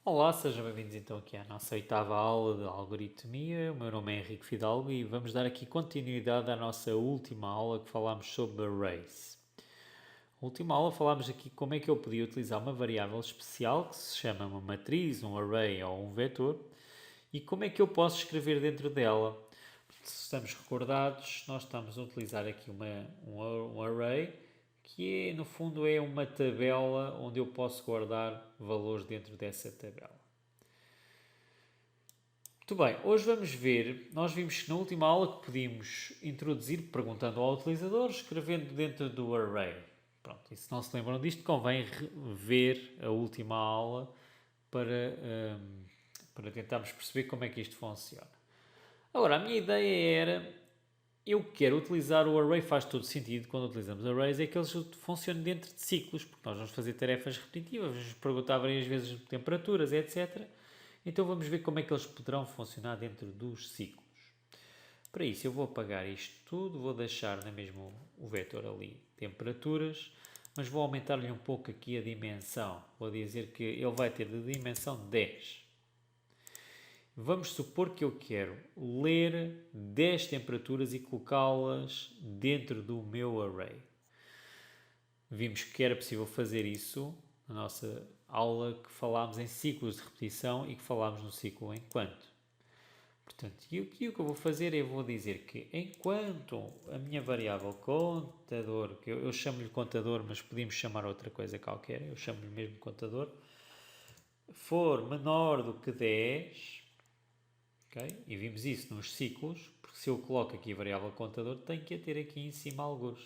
Olá, sejam bem-vindos então aqui à nossa oitava aula de algoritmia. O meu nome é Henrique Fidalgo e vamos dar aqui continuidade à nossa última aula que falámos sobre arrays. Na última aula falámos aqui como é que eu podia utilizar uma variável especial que se chama uma matriz, um array ou um vetor e como é que eu posso escrever dentro dela. Se estamos recordados, nós estamos a utilizar aqui um array que no fundo é uma tabela onde eu posso guardar valores dentro dessa tabela. Muito bem, hoje vamos ver, nós vimos que na última aula que podíamos introduzir perguntando ao utilizador, escrevendo dentro do array. Pronto, e se não se lembram disto, convém ver a última aula para tentarmos perceber como é que isto funciona. Agora, a minha ideia era, eu quero utilizar o array, faz todo sentido quando utilizamos arrays, é que eles funcionem dentro de ciclos, porque nós vamos fazer tarefas repetitivas, vamos perguntar várias vezes temperaturas, etc. Então vamos ver como é que eles poderão funcionar dentro dos ciclos. Para isso eu vou apagar isto tudo, vou deixar na mesma o vetor ali, temperaturas, mas vou aumentar-lhe um pouco aqui a dimensão. Vou dizer que ele vai ter de dimensão 10. Vamos supor que eu quero ler 10 temperaturas e colocá-las dentro do meu array. Vimos que era possível fazer isso na nossa aula que falámos em ciclos de repetição e que falámos no ciclo enquanto. Portanto, e o que eu vou fazer é vou dizer que enquanto a minha variável contador, que eu chamo-lhe contador, mas podíamos chamar outra coisa qualquer, eu chamo-lhe mesmo contador, for menor do que 10, okay? E vimos isso nos ciclos, porque se eu coloco aqui a variável contador, tenho que a ter aqui em cima algures.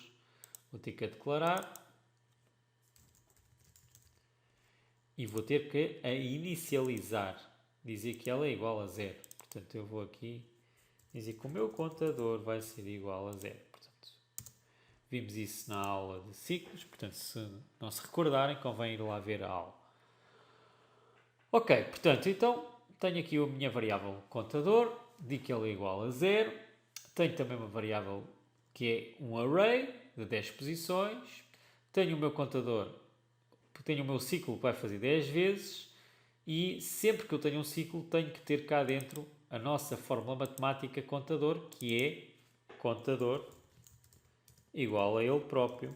Vou ter que a declarar e vou ter que a inicializar, dizer que ela é igual a zero. Portanto, eu vou aqui dizer que o meu contador vai ser igual a zero. Portanto, vimos isso na aula de ciclos, portanto, se não se recordarem, convém ir lá ver a aula. Ok, portanto, então, tenho aqui a minha variável contador, digo que ela é igual a zero. Tenho também uma variável que é um array de 10 posições. Tenho o meu contador, tenho o meu ciclo que vai fazer 10 vezes e sempre que eu tenho um ciclo tenho que ter cá dentro a nossa fórmula matemática contador, que é contador igual a ele próprio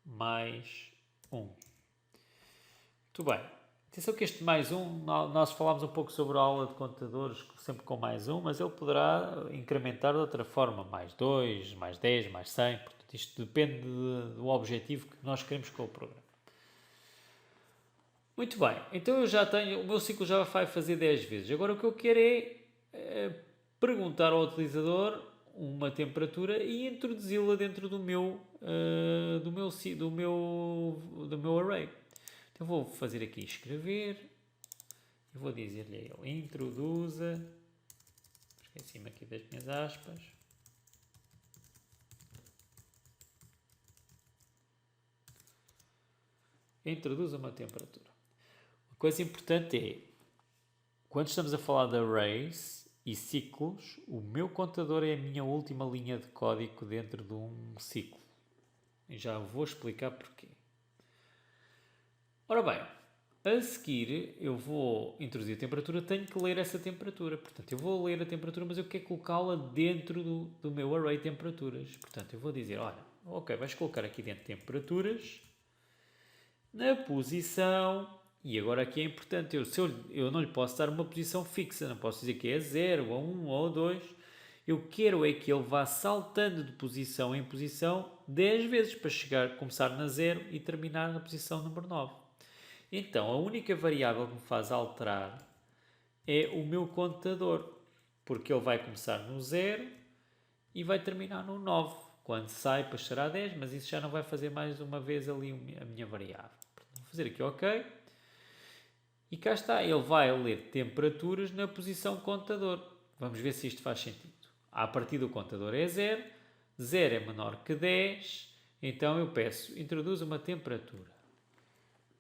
mais 1. Muito bem. Atenção que este mais 1, nós falámos um pouco sobre a aula de contadores, sempre com mais 1, mas ele poderá incrementar de outra forma, mais 2, mais 10, mais 100. Portanto, isto depende do objetivo que nós queremos com o programa. Muito bem, então eu já tenho, o meu ciclo já vai fazer 10 vezes. Agora o que eu quero é perguntar ao utilizador uma temperatura e introduzi-la dentro do meu array. Então vou fazer aqui escrever e vou dizer-lhe a ele introduza, esqueci-me aqui das minhas aspas, introduza uma temperatura. Uma coisa importante é, quando estamos a falar de arrays e ciclos, o meu contador é a minha última linha de código dentro de um ciclo. E já vou explicar porquê. Ora bem, a seguir eu vou introduzir a temperatura, tenho que ler essa temperatura. Portanto, eu vou ler a temperatura, mas eu quero colocá-la dentro do meu array de temperaturas. Portanto, eu vou dizer, olha, ok, vais colocar aqui dentro temperaturas, na posição, e agora aqui é importante, eu não lhe posso dar uma posição fixa, não posso dizer que é 0, ou 1 ou 2, eu quero é que ele vá saltando de posição em posição 10 vezes para começar na 0 e terminar na posição número 9. Então, a única variável que me faz alterar é o meu contador, porque ele vai começar no 0 e vai terminar no 9. Quando sai, depois será 10, mas isso já não vai fazer mais uma vez ali a minha variável. Vou fazer aqui OK. E cá está, ele vai ler temperaturas na posição contador. Vamos ver se isto faz sentido. A partir do contador é 0, 0 é menor que 10, então eu peço, introduz uma temperatura.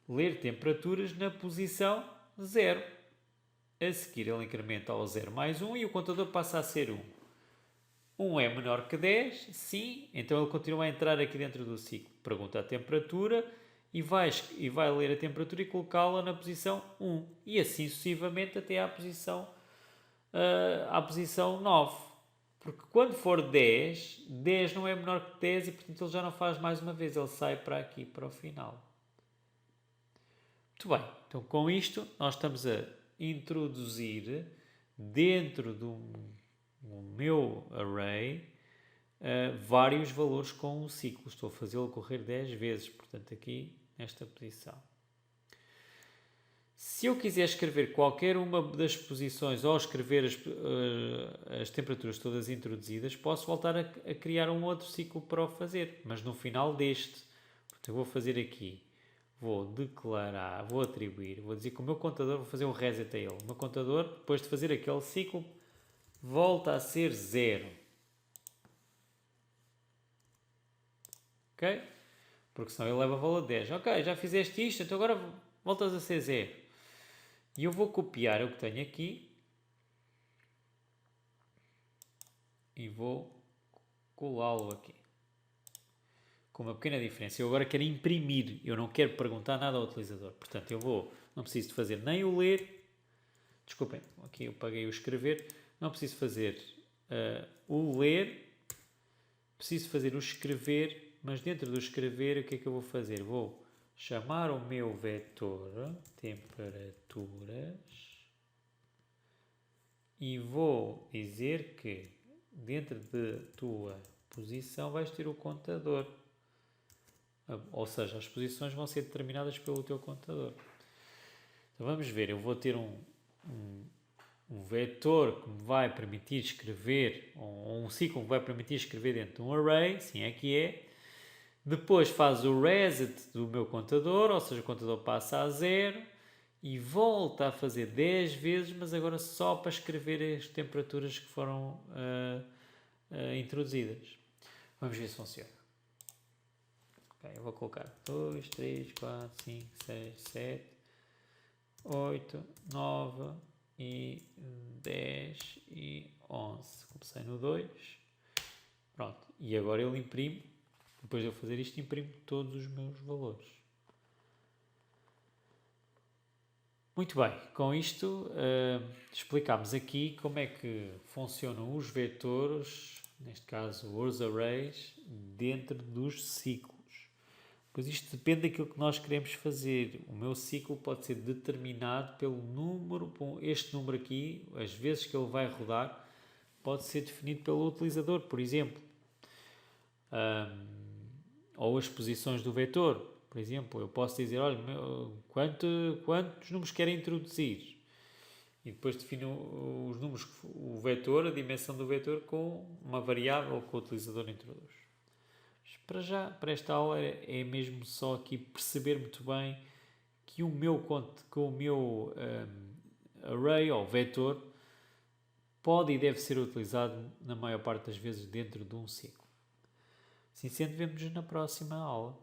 Ler temperaturas na posição 0. A seguir ele incrementa ao 0 mais 1 e o contador passa a ser 1. 1 é menor que 10? Sim. Então ele continua a entrar aqui dentro do ciclo. Pergunta a temperatura e vai ler a temperatura e colocá-la na posição 1 e assim sucessivamente até à posição 9. Porque quando for 10, 10 não é menor que 10 e portanto ele já não faz mais uma vez, ele sai para aqui, para o final. Muito bem, então com isto nós estamos a introduzir dentro do meu array vários valores com um ciclo. Estou a fazê-lo correr 10 vezes, portanto aqui nesta posição. Se eu quiser escrever qualquer uma das posições ou escrever as temperaturas todas introduzidas, posso voltar a criar um outro ciclo para o fazer, mas no final deste. Portanto, eu vou fazer aqui, vou declarar, vou atribuir, vou dizer que o meu contador, vou fazer um reset a ele. O meu contador, depois de fazer aquele ciclo, volta a ser 0. Ok? Porque senão ele leva valor 10. Ok, já fizeste isto, então agora voltas a ser 0. E eu vou copiar o que tenho aqui e vou colá-lo aqui. Com uma pequena diferença. Eu agora quero imprimir, eu não quero perguntar nada ao utilizador. Portanto, não preciso de fazer nem o ler, desculpem, aqui eu paguei o escrever, não preciso fazer o ler, preciso fazer o escrever, mas dentro do escrever o que é que eu vou fazer? Vou chamar o meu vetor temperaturas e vou dizer que dentro da tua posição vais ter o contador. Ou seja, as posições vão ser determinadas pelo teu contador. Então vamos ver, eu vou ter um vetor que me vai permitir escrever, ou um ciclo que me vai permitir escrever dentro de um array, sim é que é. Depois faz o reset do meu contador, ou seja, o contador passa a 0 e volta a fazer 10 vezes, mas agora só para escrever as temperaturas que foram introduzidas. Vamos ver se funciona. Okay, eu vou colocar 2, 3, 4, 5, 6, 7, 8, 9 e 10 e 11. Comecei no 2. Pronto. E agora ele imprime. Depois de eu fazer isto, imprimo todos os meus valores. Muito bem, com isto explicámos aqui como é que funcionam os vetores, neste caso os arrays, dentro dos ciclos. Pois isto depende daquilo que nós queremos fazer. O meu ciclo pode ser determinado pelo número, este número aqui, as vezes que ele vai rodar, pode ser definido pelo utilizador, por exemplo. Ou as posições do vetor. Por exemplo, eu posso dizer, olha, quantos números quero introduzir? E depois defino os números, o vetor, a dimensão do vetor com uma variável que o utilizador introduz. Mas para já, para esta aula, é mesmo só aqui perceber muito bem que o meu array ou vetor pode e deve ser utilizado na maior parte das vezes dentro de um ciclo. Assim sendo, vemo-nos na próxima aula.